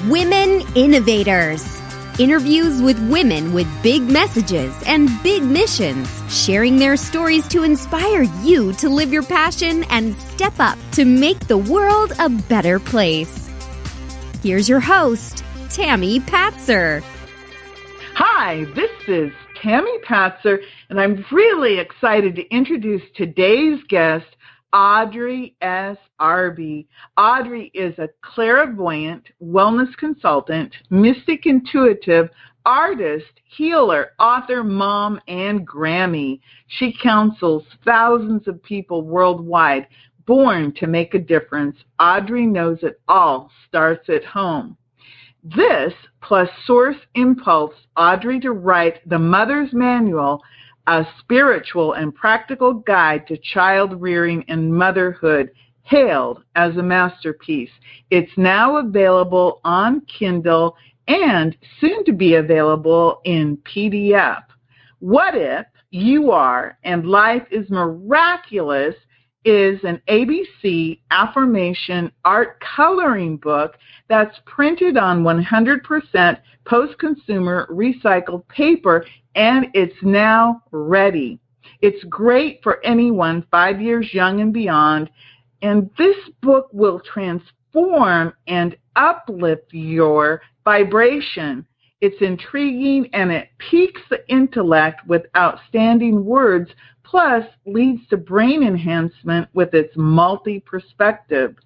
Women Innovators. Interviews with women with big messages and big missions, sharing their stories to inspire you to live your passion and step up to make the world a better place. Here's your host, Tammy Patzer. Hi, this is Tammy Patzer, and I'm really excited to introduce today's guest, Audrye S. Arbe. Audrye is a clairvoyant, wellness consultant, mystic intuitive, artist, healer, author, mom, and Grammy. She counsels thousands of people worldwide, born to make a difference. Audrye knows it all starts at home. This, plus Source Impulse, Audrye to write The Mother's Manual, a spiritual and practical guide to child rearing and motherhood, hailed as a masterpiece. It's now available on Kindle and soon to be available in PDF. What If You Are and Life Is Miraculous is an ABC affirmation art coloring book that's printed on 100% post-consumer recycled paper, and it's now ready. It's great for anyone 5 years young and beyond, and this book will transform and uplift your vibration. It's intriguing and it piques the intellect with outstanding words, plus leads to brain enhancement with its multi-perspective.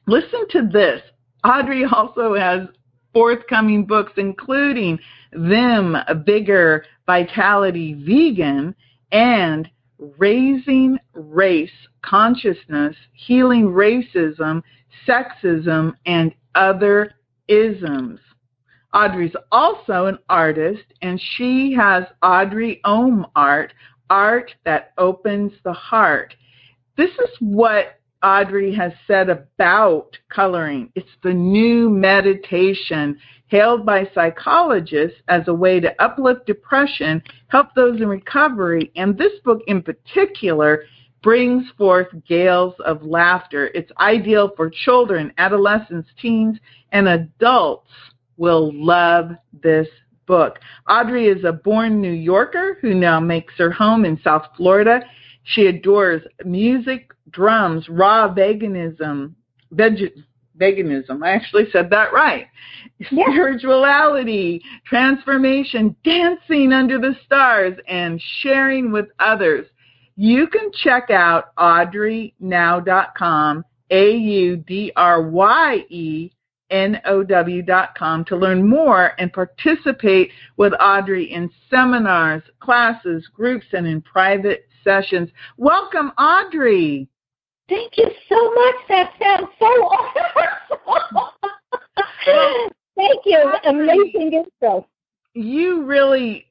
Listen to this. Audrye also has forthcoming books, including Them, Vigor, Vitality, Vegan, and Raising Race Consciousness, Healing Racism, Sexism, and Other Isms. Audrey's also an artist, and she has Audrye Om Art, art that opens the heart. This is what Audrye has said about coloring. It's the new meditation hailed by psychologists as a way to uplift depression, help those in recovery, and this book in particular brings forth gales of laughter. It's ideal for children, adolescents, teens, and adults will love this book. Audrye is a born New Yorker who now makes her home in South Florida. She adores music, drums, raw veganism, I actually said that right, spirituality, transformation, dancing under the stars, and sharing with others. You can check out audrynow.com, AUDRYENOW.com to learn more and participate with Audrye in seminars, classes, groups, and in private sessions. Welcome, Audrye. Thank you so much. That sounds so awesome. Thank you. Amazing intro. You really,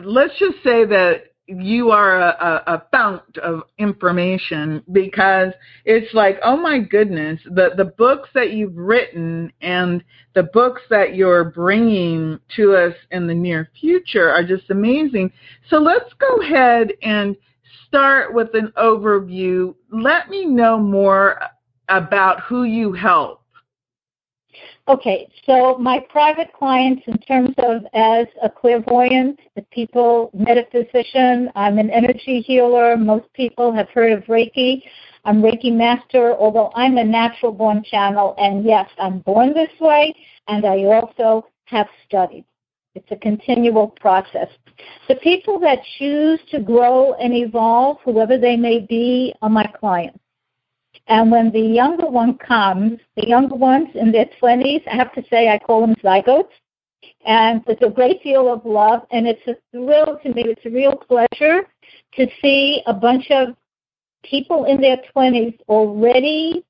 let's just say that you are a fount of information, because it's like, oh my goodness, the books that you've written and the books that you're bringing to us in the near future are just amazing. So let's go ahead and start with an overview. Let me know more about who you help. Okay, so my private clients, in terms of as a clairvoyant, the people, metaphysician, I'm an energy healer. Most people have heard of Reiki. I'm Reiki master, although I'm a natural born channel, and yes, I'm born this way, and I also have studied. It's a continual process. The people that choose to grow and evolve, whoever they may be, are my clients. And when the younger one comes, the younger ones in their 20s, I have to say I call them zygotes. And it's a great deal of love, and it's a thrill to me. It's a real pleasure to see a bunch of people in their 20s already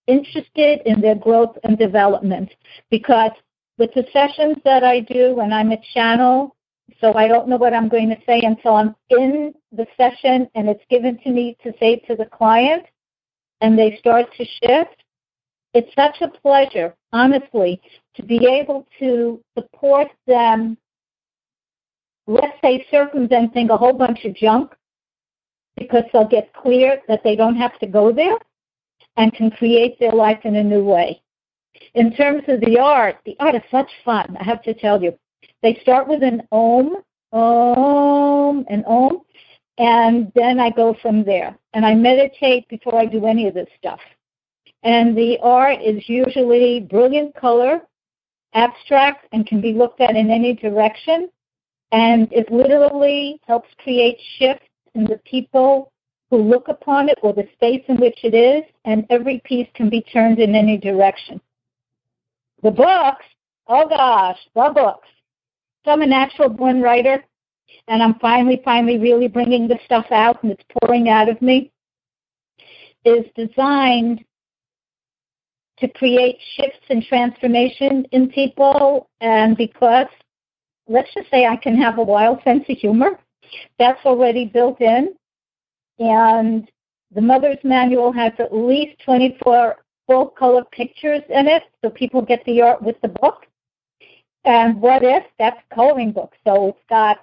interested in their growth and development. Because with the sessions that I do, and I'm a channel, so I don't know what I'm going to say until I'm in the session and it's given to me to say to the client, and they start to shift. It's such a pleasure, honestly, to be able to support them, let's say circumventing a whole bunch of junk, because they'll get clear that they don't have to go there and can create their life in a new way. In terms of the art is such fun, I have to tell you. They start with an om, and then I go from there. And I meditate before I do any of this stuff. And the art is usually brilliant color, abstract, and can be looked at in any direction. And it literally helps create shifts in the people who look upon it or the space in which it is, and every piece can be turned in any direction. The books, oh gosh, the books. So I'm a natural-born writer, and I'm finally really bringing the stuff out, and it's pouring out of me, is designed to create shifts and transformation in people. And because, let's just say I can have a wild sense of humor, that's already built in. And the Mother's Manual has at least 24 full-color pictures in it, so people get the art with the book. And What If, that's a coloring book. So it's got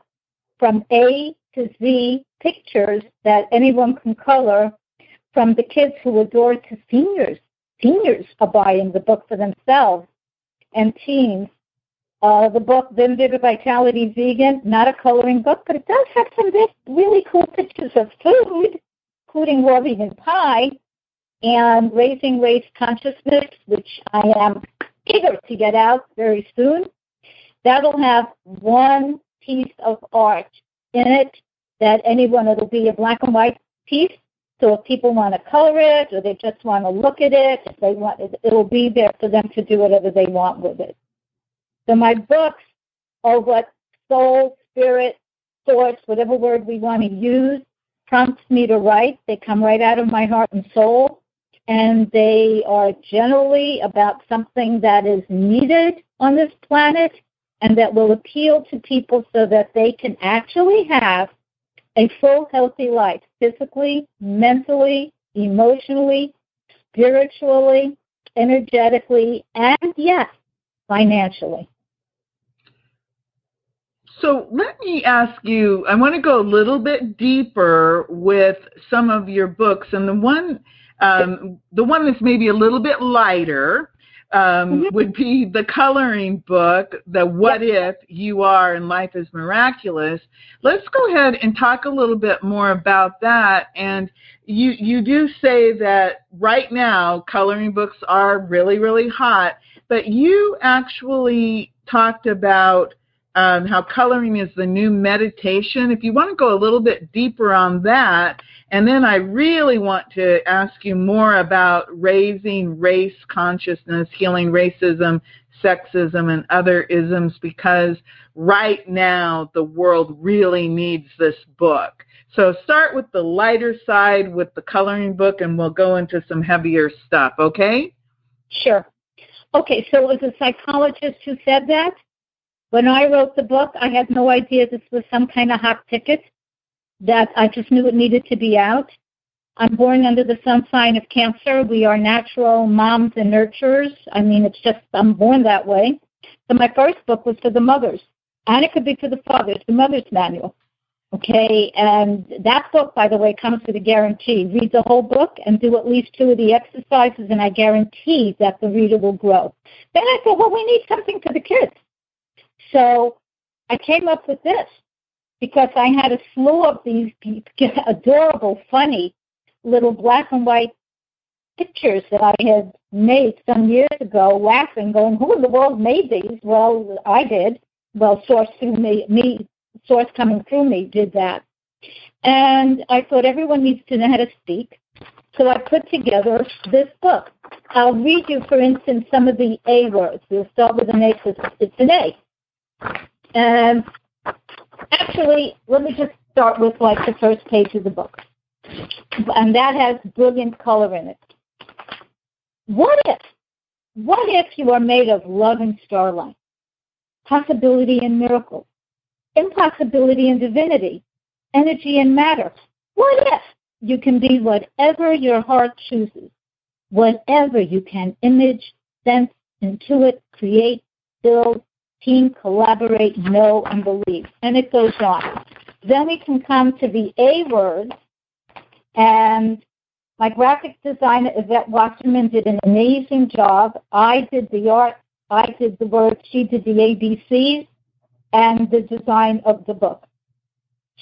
from A to Z pictures that anyone can color, from the kids who adore to seniors. Seniors are buying the book for themselves, and teens. The book, Vim Vigor Vitality Vegan, not a coloring book, but it does have some really cool pictures of food, including raw vegan pie, and Raising Race Consciousness, which I am eager to get out very soon. That'll have one piece of art in it that it'll be a black and white piece. So if people want to color it or they just want to look at it, if they want, it'll be there for them to do whatever they want with it. So my books are what soul, spirit, source, whatever word we want to use, prompts me to write. They come right out of my heart and soul, and they are generally about something that is needed on this planet and that will appeal to people so that they can actually have a full, healthy life, physically, mentally, emotionally, spiritually, energetically, and, yes, financially. So let me ask you, I want to go a little bit deeper with some of your books, and the one that's maybe a little bit lighter would be the coloring book, the What If You Are and Life Is Miraculous. Let's go ahead and talk a little bit more about that. And you do say that right now coloring books are really, really hot, but you actually talked about how coloring is the new meditation. If you want to go a little bit deeper on that, and then I really want to ask you more about raising race consciousness, healing racism, sexism, and other isms, because right now the world really needs this book. So start with the lighter side with the coloring book, and we'll go into some heavier stuff, okay? Sure. Okay, so it was a psychologist who said that. When I wrote the book, I had no idea this was some kind of hot ticket, that I just knew it needed to be out. I'm born under the sun sign of Cancer. We are natural moms and nurturers. I mean, it's just, I'm born that way. So my first book was for the mothers, and it could be for the fathers, the Mother's Manual. Okay, and that book, by the way, comes with a guarantee. Read the whole book and do at least 2 of the exercises, and I guarantee that the reader will grow. Then I thought, well, we need something for the kids. So I came up with this because I had a slew of these adorable, funny little black and white pictures that I had made some years ago, laughing, going, who in the world made these? Well, I did. Well, source coming through me did that. And I thought everyone needs to know how to speak. So I put together this book. I'll read you, for instance, some of the A words. We'll start with an A because it's an A. And actually, let me just start with like the first page of the book. And that has brilliant color in it. What if you are made of love and starlight, possibility and miracle, impossibility and divinity, energy and matter? What if you can be whatever your heart chooses, whatever you can image, sense, intuit, create, build, team, collaborate, know, and believe. And it goes on. Then we can come to the A words, and My graphic designer, Yvette Wasserman, did an amazing job. I did the art, I did the words, she did the ABCs, and the design of the book.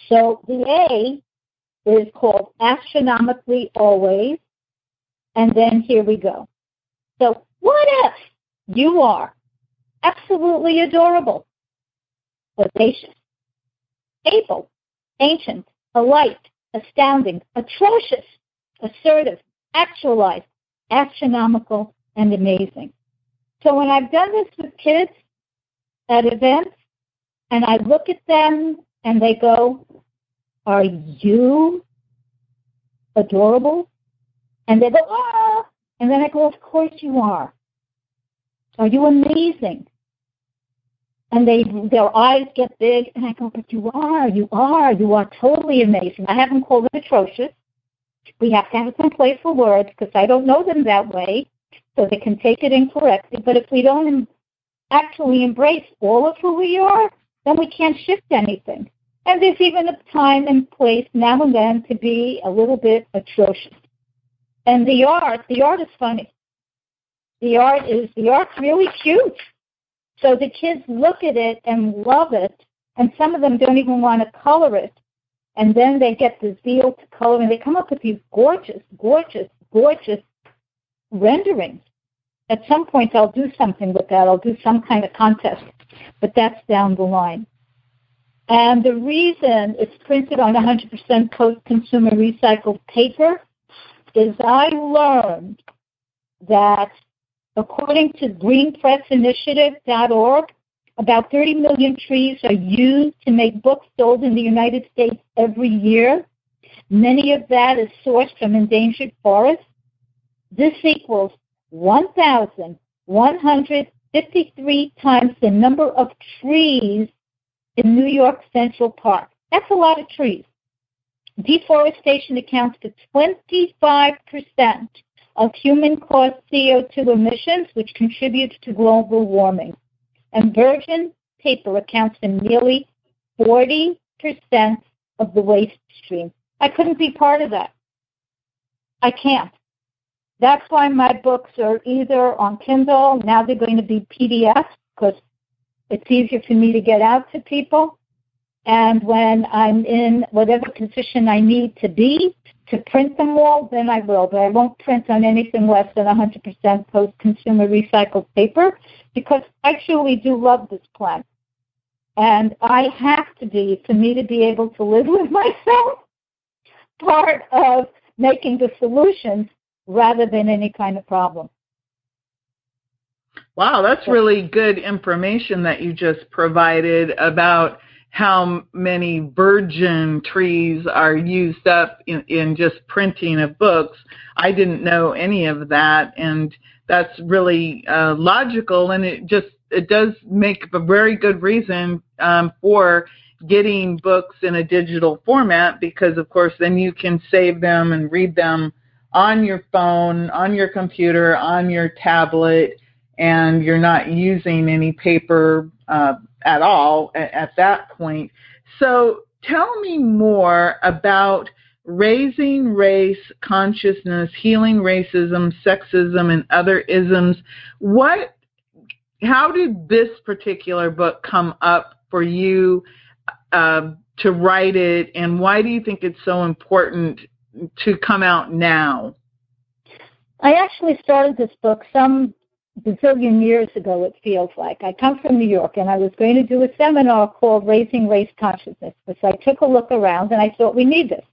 So the A is called Astronomically Always, and then here we go. So what if you are absolutely adorable, audacious, able, ancient, polite, astounding, atrocious, assertive, actualized, astronomical, and amazing. So when I've done this with kids at events, and I look at them and they go, "Are you adorable?" And they go, "Ah!" And then I go, "Of course you are. Are you amazing?" And their eyes get big, and I go, "But you are totally amazing." I haven't called it atrocious. We have to have some playful words because I don't know them that way, so they can take it incorrectly. But if we don't actually embrace all of who we are, then we can't shift anything. And there's even a time and place now and then to be a little bit atrocious. And the art is funny. The art's really cute. So the kids look at it and love it, and some of them don't even want to color it. And then they get the zeal to color, and they come up with these gorgeous, gorgeous, gorgeous renderings. At some point, I'll do something with that. I'll do some kind of contest, but that's down the line. And the reason it's printed on 100% post-consumer recycled paper is I learned that according to greenpressinitiative.org, about 30 million trees are used to make books sold in the United States every year. Many of that is sourced from endangered forests. This equals 1,153 times the number of trees in New York Central Park. That's a lot of trees. Deforestation accounts for 25% of human-caused CO2 emissions, which contributes to global warming. And virgin paper accounts for nearly 40% of the waste stream. I couldn't be part of that. I can't. That's why my books are either on Kindle, now they're going to be PDFs, because it's easier for me to get out to people. And when I'm in whatever position I need to be to print them all, then I will. But I won't print on anything less than 100% post-consumer recycled paper, because I truly do love this planet. And I have to be, for me to be able to live with myself, part of making the solutions rather than any kind of problem. Wow, that's really good information that you just provided about how many virgin trees are used up in just printing of books. I didn't know any of that, and that's really logical, and it does make a very good reason for getting books in a digital format, because, of course, then you can save them and read them on your phone, on your computer, on your tablet, and you're not using any paper at all at that point. So tell me more about raising race consciousness, healing racism, sexism, and other isms. How did this particular book come up for you to write it, and why do you think it's so important to come out now? I actually started this book some bazillion years ago, it feels like. I come from New York, and I was going to do a seminar called Raising Race Consciousness. So I took a look around, and I thought, we need this.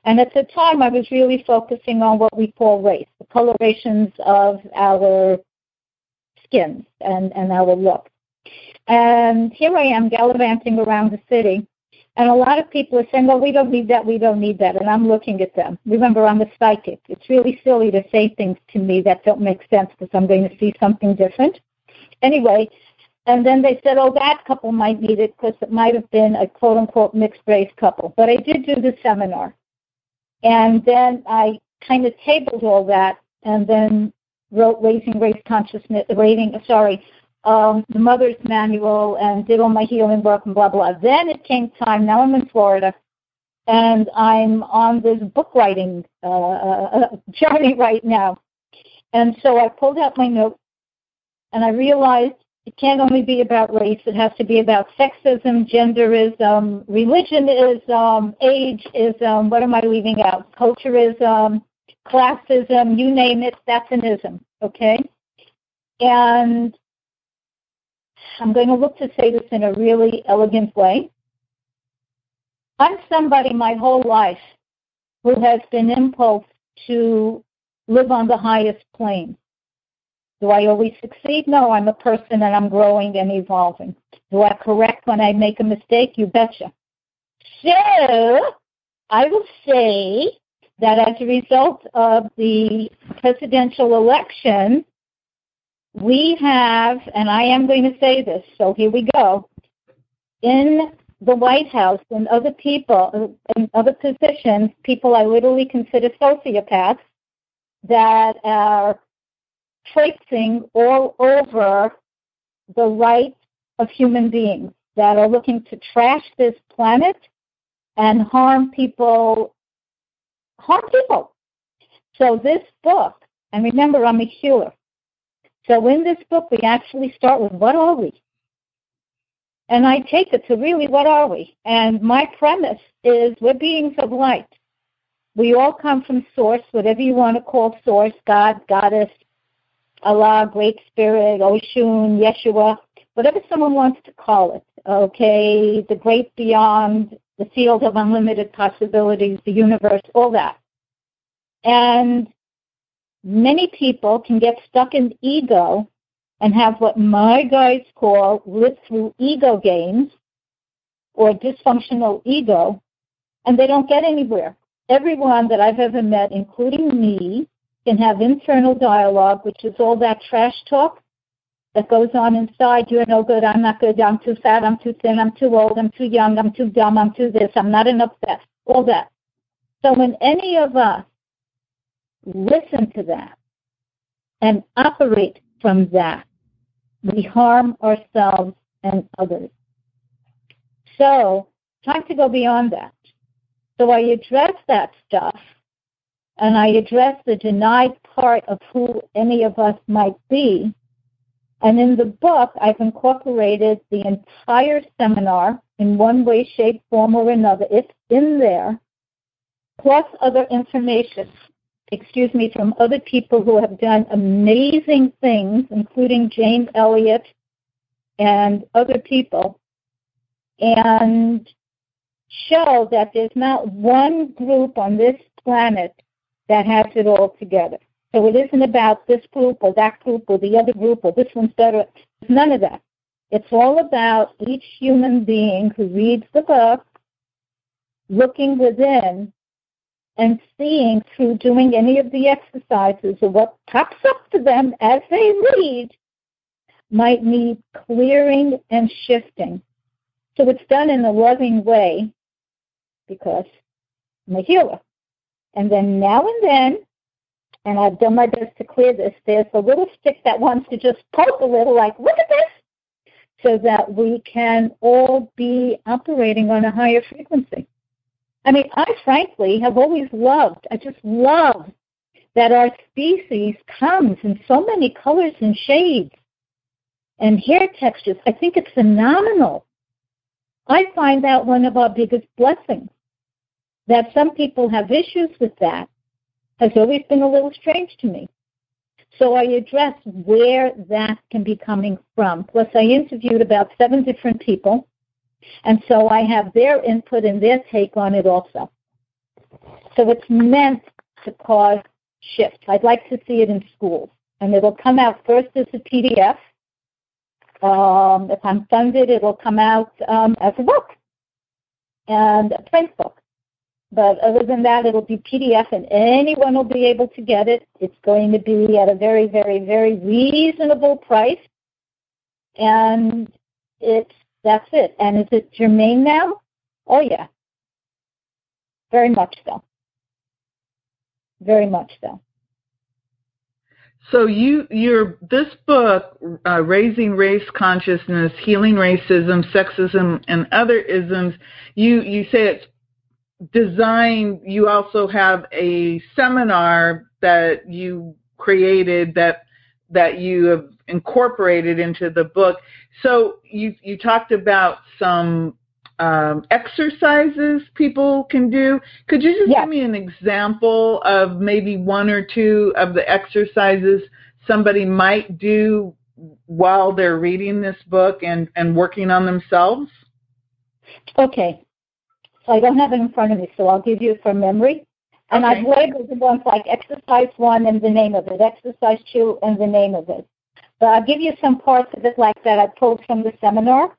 And at the time, I was really focusing on what we call race, the colorations of our skins and our look. And here I am gallivanting around the city, and a lot of people are saying, well, we don't need that, we don't need that. And I'm looking at them. Remember, I'm a psychic. It's really silly to say things to me that don't make sense because I'm going to see something different. Anyway, and then they said, oh, that couple might need it because it might have been a quote-unquote mixed-race couple. But I did do the seminar. And then I kind of tabled all that and then wrote Raising Race Consciousness, the Mother's Manual, and did all my healing work and blah, blah. Then it came time, now I'm in Florida, and I'm on this book writing journey right now. And so I pulled out my notes, and I realized it can't only be about race. It has to be about sexism, genderism, religionism, ageism. What am I leaving out? Culturism, classism, you name it, that's an ism, okay? And I'm going to look to say this in a really elegant way. I'm somebody my whole life who has been impulsed to live on the highest plane. Do I always succeed? No, I'm a person and I'm growing and evolving. Do I correct when I make a mistake? You betcha. So I will say that as a result of the presidential election, we have, and I am going to say this, so here we go, in the White House and other people, in other positions, people I literally consider sociopaths that are traipsing all over the rights of human beings, that are looking to trash this planet and harm people. So this book, and remember, I'm a healer. So in this book, we actually start with what are we? And I take it to really what are we? And my premise is we're beings of light. We all come from source, whatever you want to call source, God, goddess, Allah, Great Spirit, Oshun, Yeshua, whatever someone wants to call it, okay, the great beyond, the field of unlimited possibilities, the universe, all that. And many people can get stuck in ego and have what my guys call live through ego games or dysfunctional ego, and they don't get anywhere. Everyone that I've ever met, including me, can have internal dialogue, which is all that trash talk that goes on inside. You're no good, I'm not good, I'm too fat, I'm too thin, I'm too old, I'm too young, I'm too dumb, I'm too this, I'm not enough that, all that. So when any of us listen to that and operate from that, we harm ourselves and others. So, time to go beyond that. So I address that stuff, and I address the denied part of who any of us might be. And in the book, I've incorporated the entire seminar in one way, shape, form, or another. It's in there, plus other information, from other people who have done amazing things, including Jane Elliott and other people, and show that there's not one group on this planet that has it all together. So it isn't about this group or that group or the other group or this one's better. None of that. It's all about each human being who reads the book, looking within and seeing through doing any of the exercises or what pops up to them as they read might need clearing and shifting. So it's done in a loving way because I'm a healer. And then now and then, and I've done my best to clear this, there's a little stick that wants to just poke a little like, look at this, so that we can all be operating on a higher frequency. I mean, I frankly have always loved, I just love that our species comes in so many colors and shades and hair textures. I think it's phenomenal. I find that one of our biggest blessings. That some people have issues with that has always been a little strange to me. So I address where that can be coming from. Plus, I interviewed about 7 different people, and so I have their input and their take on it also. So it's meant to cause shift. I'd like to see it in schools, and it'll come out first as a PDF. If I'm funded, it'll come out as a book and a print book. But other than that, it'll be PDF, and anyone will be able to get it. It's going to be at a very, very, very reasonable price, and that's it. And is it germane now? Oh, yeah. Very much so. Very much so. So this book, Raising Race Consciousness, Healing Racism, Sexism, and Other Isms, you say it's you also have a seminar that you created that you have incorporated into the book. So you talked about some exercises people can do. Could you just give me an example of maybe one or two of the exercises somebody might do while they're reading this book and working on themselves? Okay. So I don't have it in front of me, so I'll give you it from memory. And I've labeled the ones like exercise 1 and the name of it, exercise 2 and the name of it. But I'll give you some parts of it like that I pulled from the seminar.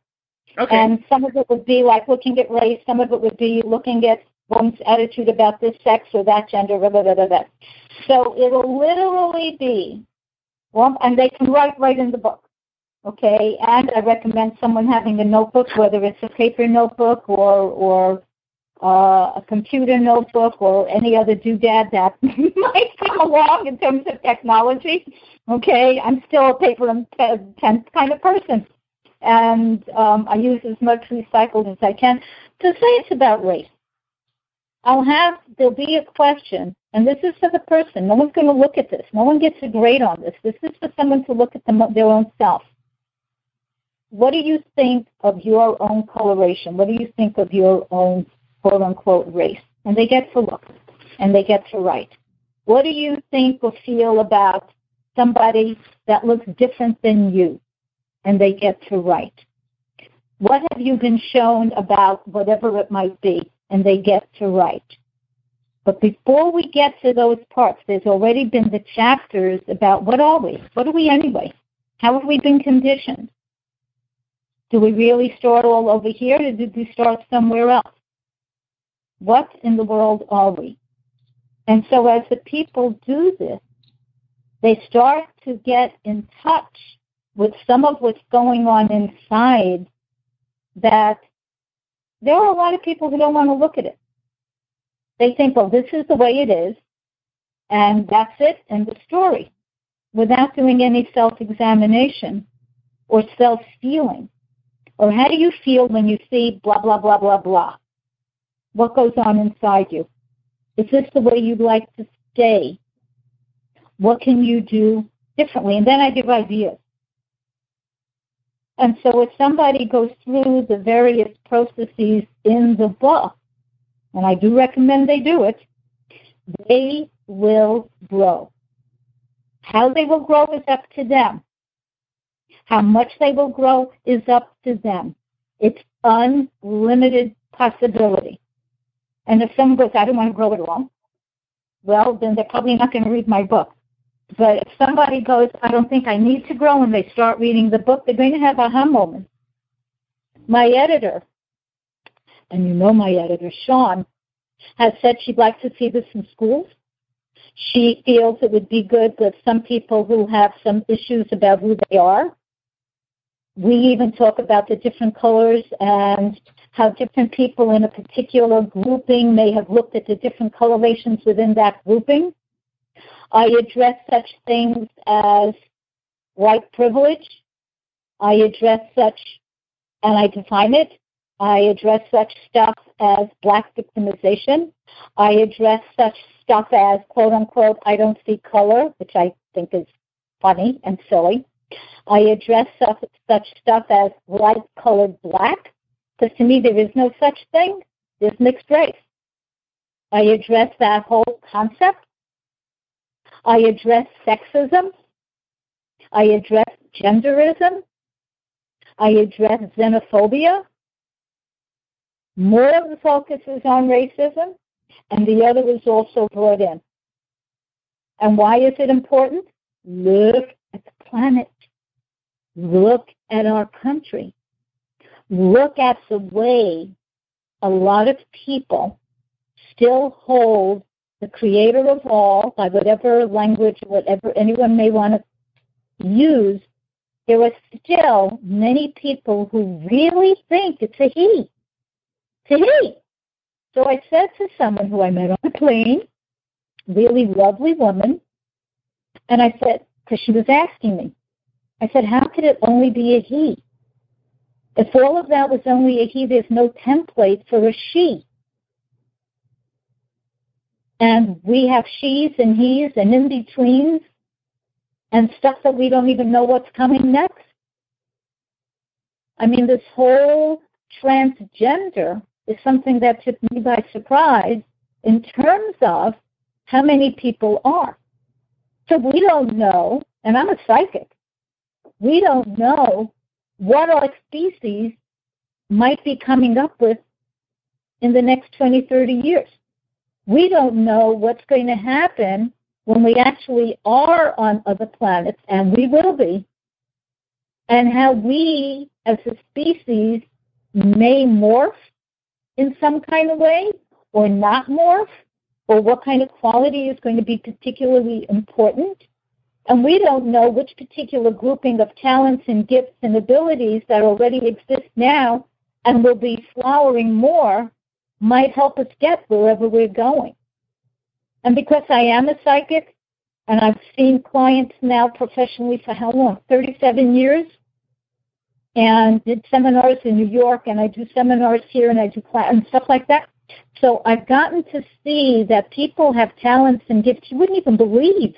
Okay. And some of it would be like looking at race. Some of it would be looking at one's attitude about this sex or that gender, blah, blah, blah, blah, blah. So it'll literally be, well, and they can write right in the book, okay? And I recommend someone having a notebook, whether it's a paper notebook or a computer notebook or any other doodad that might come along in terms of technology, okay? I'm still a paper and pen kind of person. And I use as much recycled as I can. To say it's about race, there'll be a question, and this is for the person. No one's going to look at this. No one gets a grade on this. This is for someone to look at their own self. What do you think of your own coloration? What do you think of your own quote-unquote race? And they get to look, and they get to write. What do you think or feel about somebody that looks different than you? And they get to write. What have you been shown about whatever it might be? And they get to write. But before we get to those parts, there's already been the chapters about what are we? What are we anyway? How have we been conditioned? Do we really start all over here, or did we start somewhere else? What in the world are we? And so as the people do this, they start to get in touch with some of what's going on inside, that there are a lot of people who don't want to look at it. They think, well, this is the way it is, and that's it, and the story, without doing any self-examination or self-feeling. Or how do you feel when you see blah, blah, blah, blah, blah? What goes on inside you? Is this the way you'd like to stay? What can you do differently? And then I give ideas. And so if somebody goes through the various processes in the book, and I do recommend they do it, they will grow. How they will grow is up to them. How much they will grow is up to them. It's unlimited possibility. And if someone goes, I don't want to grow at all, well, then they're probably not going to read my book. But if somebody goes, I don't think I need to grow, and they start reading the book, they're going to have aha moments. My editor, and you know my editor, Sean, has said she'd like to see this in schools. She feels it would be good with some people who have some issues about who they are. We even talk about the different colors and how different people in a particular grouping may have looked at the different colorations within that grouping. I address such things as white privilege. I address such, and I define it. I address such stuff as black victimization. I address such stuff as, quote unquote, I don't see color, which I think is funny and silly. I address such stuff as light-colored black, because to me there is no such thing. There's mixed race. I address that whole concept. I address sexism. I address genderism. I address xenophobia. More of the focus is on racism, and the other is also brought in. And why is it important? Look at the planet. Look at our country. Look at the way a lot of people still hold the creator of all, by whatever language, whatever anyone may want to use. There are still many people who really think it's a he. It's a he. So I said to someone who I met on a plane, really lovely woman, and I said, because she was asking me, I said, how could it only be a he? If all of that was only a he, there's no template for a she. And we have she's and he's and in-betweens and stuff that we don't even know what's coming next. I mean, this whole transgender is something that took me by surprise in terms of how many people are. So we don't know, and I'm a psychic, we don't know what our species might be coming up with in the next 20, 30 years. We don't know what's going to happen when we actually are on other planets, and we will be, and how we as a species may morph in some kind of way or not morph, or what kind of quality is going to be particularly important. And we don't know which particular grouping of talents and gifts and abilities that already exist now and will be flowering more might help us get wherever we're going. And because I am a psychic, and I've seen clients now professionally for how long? 37 years. And did seminars in New York, and I do seminars here, and I do class and stuff like that. So I've gotten to see that people have talents and gifts you wouldn't even believe.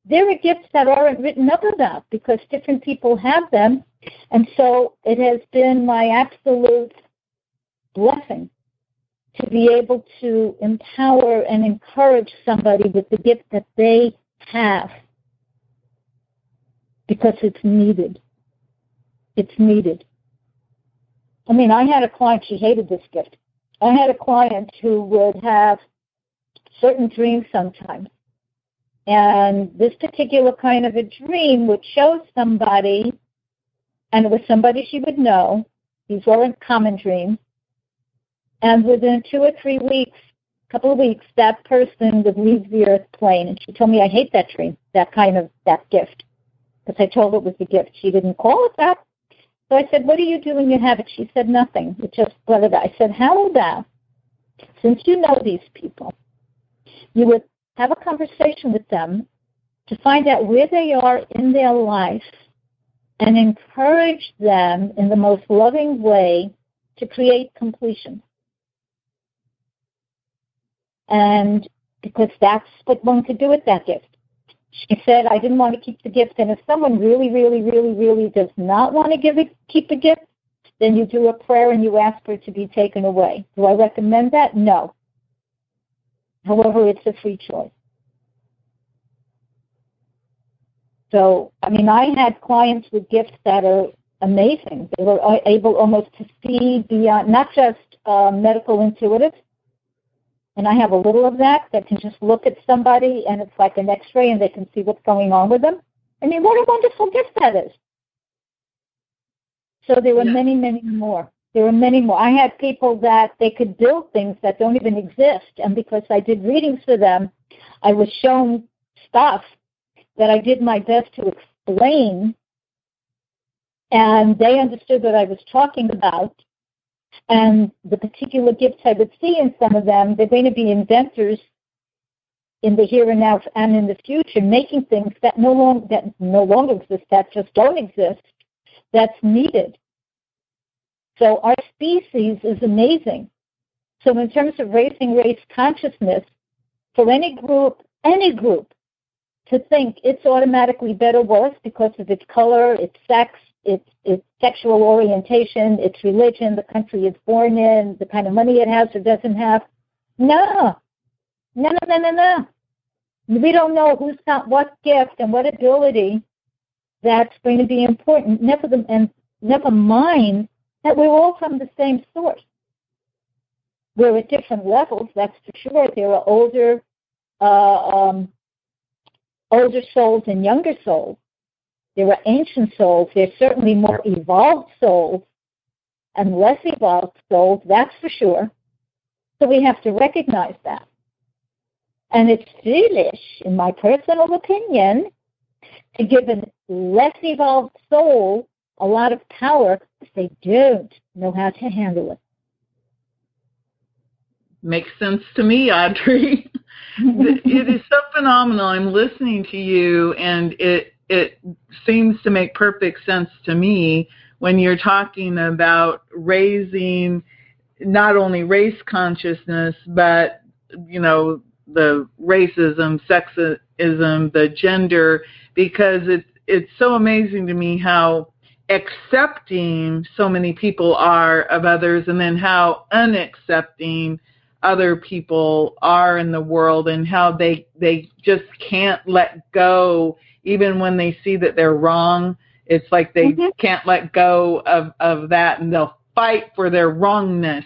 There are gifts that aren't written up about because different people have them. And so it has been my absolute blessing to be able to empower and encourage somebody with the gift that they have, because it's needed. It's needed. I mean, I had a client, she hated this gift. I had a client who would have certain dreams sometimes. And this particular kind of a dream would show somebody, and it was somebody she would know. These weren't common dreams. And within 2 or 3 weeks, a couple of weeks, that person would leave the earth plane. And she told me, I hate that dream, that gift. Because I told her it was a gift. She didn't call it that. So I said, what do you do when you have it? She said, nothing. It just blah, blah, blah. I said, how about, since you know these people, you would have a conversation with them to find out where they are in their life and encourage them in the most loving way to create completion. And because that's what one could do with that gift. She said, I didn't want to keep the gift. And if someone really, really, really, really does not want to keep the gift, then you do a prayer and you ask for it to be taken away. Do I recommend that? No. However, it's a free choice. So, I mean, I had clients with gifts that are amazing. They were able almost to see beyond, not just medical intuitive. And I have a little of that can just look at somebody and it's like an x-ray and they can see what's going on with them. I mean, what a wonderful gift that is. So there were many, many more. There were many more. I had people that they could build things that don't even exist. And because I did readings for them, I was shown stuff that I did my best to explain. And they understood what I was talking about. And the particular gifts I would see in some of them, they're going to be inventors in the here and now and in the future, making things that no longer exist, that just don't exist, that's needed. So our species is amazing. So in terms of raising race consciousness, for any group to think it's automatically better or worse because of its color, its sex, its sexual orientation, its religion, the country it's born in, the kind of money it has or doesn't have. No. We don't know who's got what gift and what ability that's going to be important. Never mind that we're all from the same source. We're at different levels, that's for sure. There are older souls and younger souls. There are ancient souls. There's certainly more evolved souls and less evolved souls, that's for sure. So we have to recognize that. And it's foolish, in my personal opinion, to give a less evolved soul a lot of power if they don't know how to handle it. Makes sense to me, Audrey. It is so phenomenal. I'm listening to you, and it seems to make perfect sense to me when you're talking about raising not only race consciousness, but the racism, sexism, the gender, because it's so amazing to me how accepting so many people are of others, and then how unaccepting other people are in the world, and how they just can't let go even when they see that they're wrong. It's like they can't let go of that, and they'll fight for their wrongness,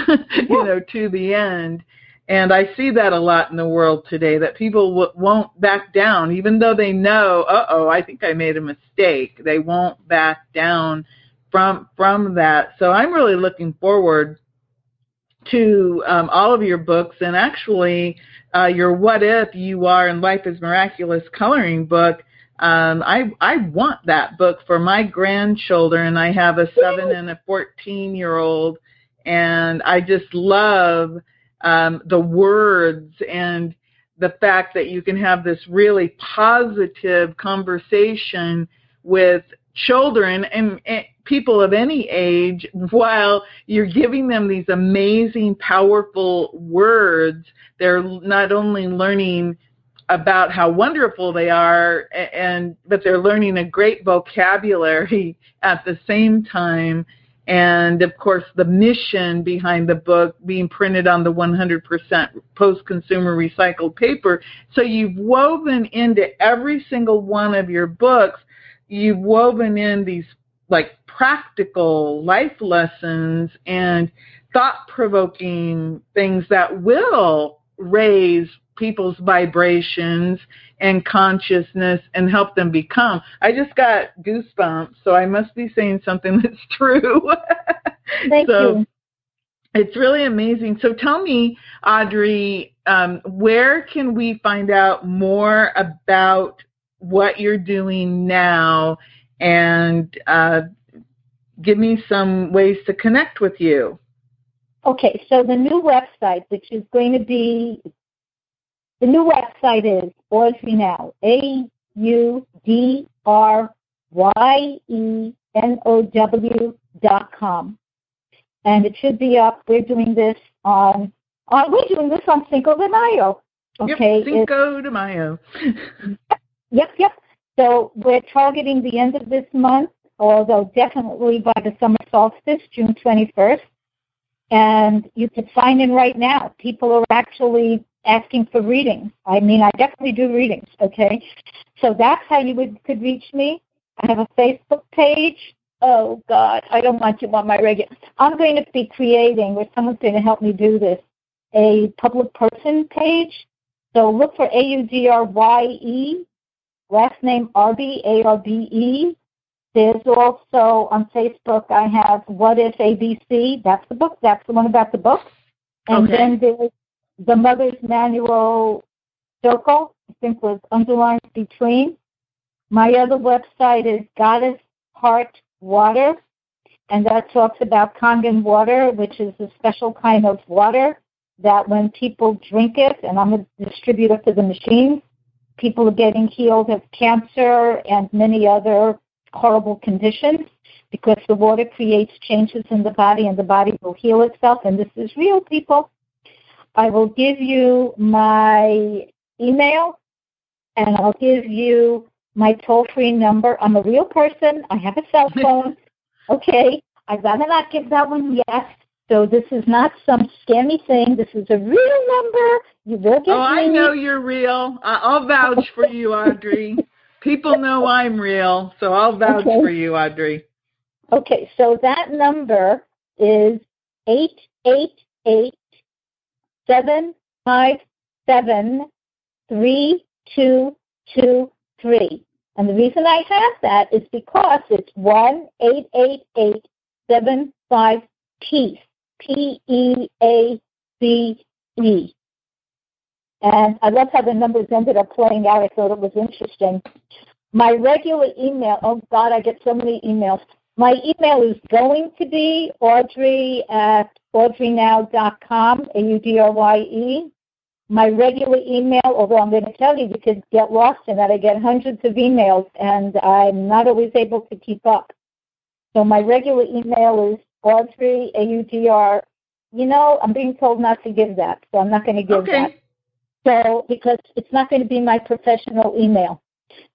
to the end. And I see that a lot in the world today, that people won't back down, even though they know, I think I made a mistake. They won't back down from that. So I'm really looking forward to all of your books, and actually your What If You Are and Life Is Miraculous coloring book. I want that book for my grandchildren. I have a 7 and a 14-year-old, and I just love the words and the fact that you can have this really positive conversation with children and people of any age, while you're giving them these amazing, powerful words. They're not only learning about how wonderful they are, but they're learning a great vocabulary at the same time. And, of course, the mission behind the book being printed on the 100% post-consumer recycled paper. So you've woven into every single one of your books, you've woven in these, like, practical life lessons and thought-provoking things that will raise people's vibrations and consciousness and help them become. I just got goosebumps, so I must be saying something that's true. Thank you. It's really amazing. So tell me, Audrye, where can we find out more about what you're doing now, and give me some ways to connect with you? Okay, so the new website, which is going to be, the new website is Audrye Now, AudryeNow.com. And it should be up. We're doing this on Cinco de Mayo. Okay. Yep, Cinco de Mayo. Yep. So we're targeting the end of this month, although definitely by the summer solstice, June 21st. And you can sign in right now. People are actually asking for readings. I mean, I definitely do readings, okay? So that's how you could reach me. I have a Facebook page. Oh, God, I don't want you on my regular. I'm going to be creating, or someone's going to help me do this, a public person page. So look for Audrye, last name Arbe, Arbe. There's also on Facebook, I have What If ABC. That's the book. That's the one about the book. And then there's the Mother's Manual Circle, I think with underlines between. My other website is Goddess Heart Water, and that talks about Kangen water, which is a special kind of water that when people drink it, and I'm a distributor for the machines, people are getting healed of cancer and many other horrible conditions, because the water creates changes in the body, and the body will heal itself, and this is real, people. I will give you my email, and I'll give you my toll-free number. I'm a real person. I have a cell phone. Okay. I'd rather not give that one yet. So this is not some scammy thing. This is a real number. You will get me. I know you're real. I'll vouch for you, Audrye. People know I'm real, so I'll vouch for you, Audrye. Okay, so that number is 888-757-3223. And the reason I have that is because it's 1-888-75-PEACE, P-E-A-C-E. And I love how the numbers ended up playing out. I thought it was interesting. My regular email, oh, God, I get so many emails. My email is going to be Audrye@audreynow.com, Audrye. My regular email, although I'm going to tell you, you could get lost in that. I get hundreds of emails, and I'm not always able to keep up. So my regular email is Audrye, I'm being told not to give that, so I'm not going to give that. So, because it's not going to be my professional email.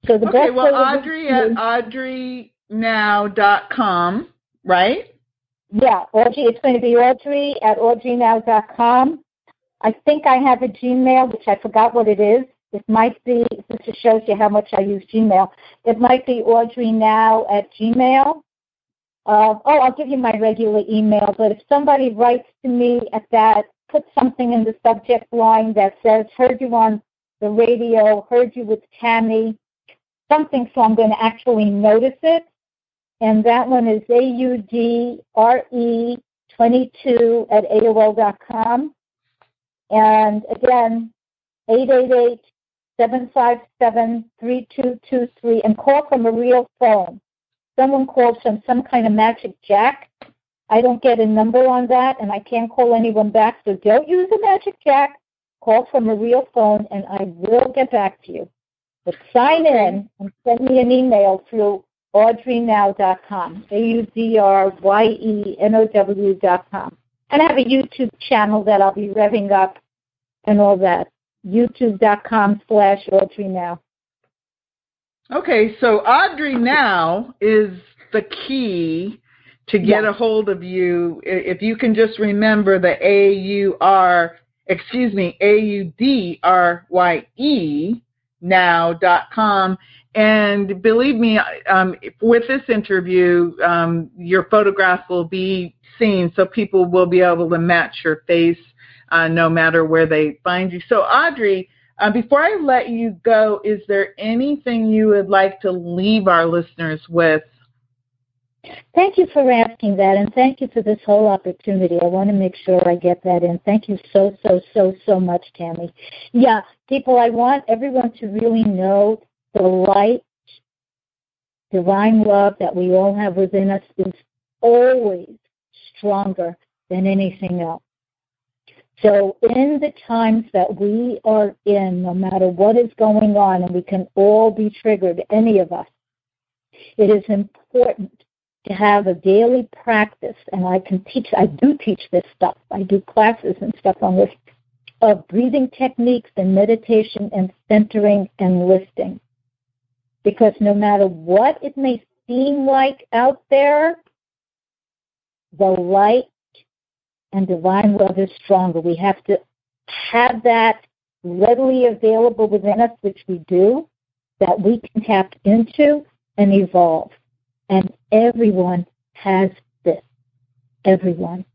So the best way Audrey at audreynow.com, right? Yeah, Audrey. It's going to be Audrey at audreynow.com. I think I have a Gmail, which I forgot what it is. It might be, this just shows you how much I use Gmail. It might be audreynow@gmail. I'll give you my regular email, but if somebody writes to me at that, put something in the subject line that says, heard you on the radio, heard you with Tammy, something, so I'm going to actually notice it. And that one is audre22@AOL.com. And again, 888-757-3223, and call from a real phone. Someone calls from some kind of magic jack. I don't get a number on that, and I can't call anyone back, so don't use a magic jack. Call from a real phone, and I will get back to you. But sign in and send me an email through audreynow.com, audreyenow.com. And I have a YouTube channel that I'll be revving up and all that, youtube.com/audreynow. Okay, so Audrey Now is the key to get a hold of you. If you can just remember the AUDRYE now.com. And believe me, with this interview, your photograph will be seen, so people will be able to match your face no matter where they find you. So, Audrey, before I let you go, is there anything you would like to leave our listeners with? Thank you for asking that, and thank you for this whole opportunity. I want to make sure I get that in. Thank you so much, Tammy. Yeah, people, I want everyone to really know the light, divine love that we all have within us is always stronger than anything else. So in the times that we are in, no matter what is going on, and we can all be triggered, any of us, it is important to have a daily practice, and I do teach this stuff. I do classes and stuff on this, of breathing techniques and meditation and centering and lifting. Because no matter what it may seem like out there, the light and divine love is stronger. We have to have that readily available within us, which we do, that we can tap into and evolve. And everyone has this. Everyone.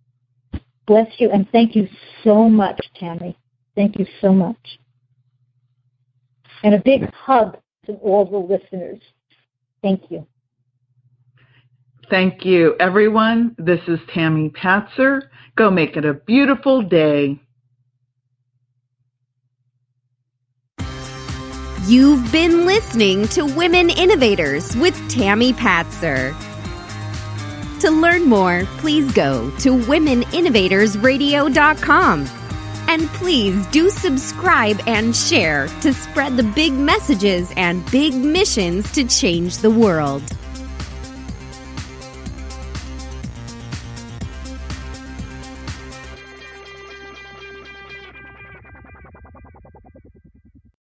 Bless you, and thank you so much, Tammy. Thank you so much. And a big hug to all the listeners. Thank you. Thank you, everyone. This is Tammy Patzer. Go make it a beautiful day. You've been listening to Women Innovators with Tammy Patzer. To learn more, please go to womeninnovatorsradio.com. And please do subscribe and share to spread the big messages and big missions to change the world.